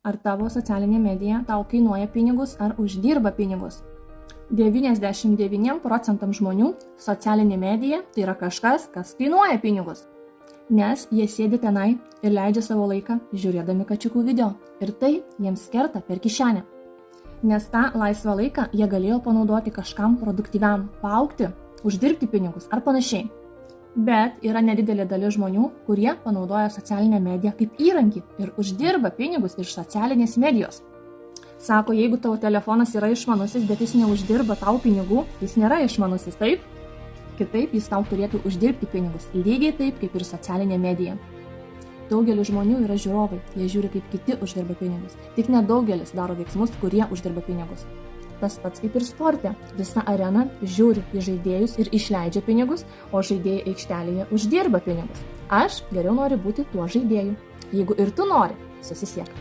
ar tavo socialinė medija tau kainuoja pinigus ar uždirba pinigus. 99% žmonių socialinė medija tai yra kažkas, kas kainuoja pinigus. Nes jie sėdi tenai ir leidžia savo laiką žiūrėdami kačiukų video. Ir tai jiems kerta per kišenę. Nes tą laisvą laiką jie galėjo panaudoti kažkam produktyviam, paaugti, uždirbti pinigus ar panašiai. Bet yra nedidelė dalis žmonių, kurie panaudoja socialinę mediją kaip įrankį ir uždirba pinigus iš socialinės medijos. Sako, jeigu tavo telefonas yra išmanusis, bet jis neuždirba tau pinigų, jis nėra išmanusis, taip? Kitaip jis tau turėtų uždirbti pinigus, lygiai taip kaip ir socialinė medija. Daugelis žmonių yra žiūrovai, jie žiūri kaip kiti uždirba pinigus. Tik nedaugelis daro veiksmus, kurie uždirba pinigus. Tas pats kaip ir sporte. Visa arena žiūri į žaidėjus ir išleidžia pinigus, o žaidėjai aikštelėje uždirba pinigus. Aš geriau noriu būti tuo žaidėju. Jeigu ir tu nori, susisiek.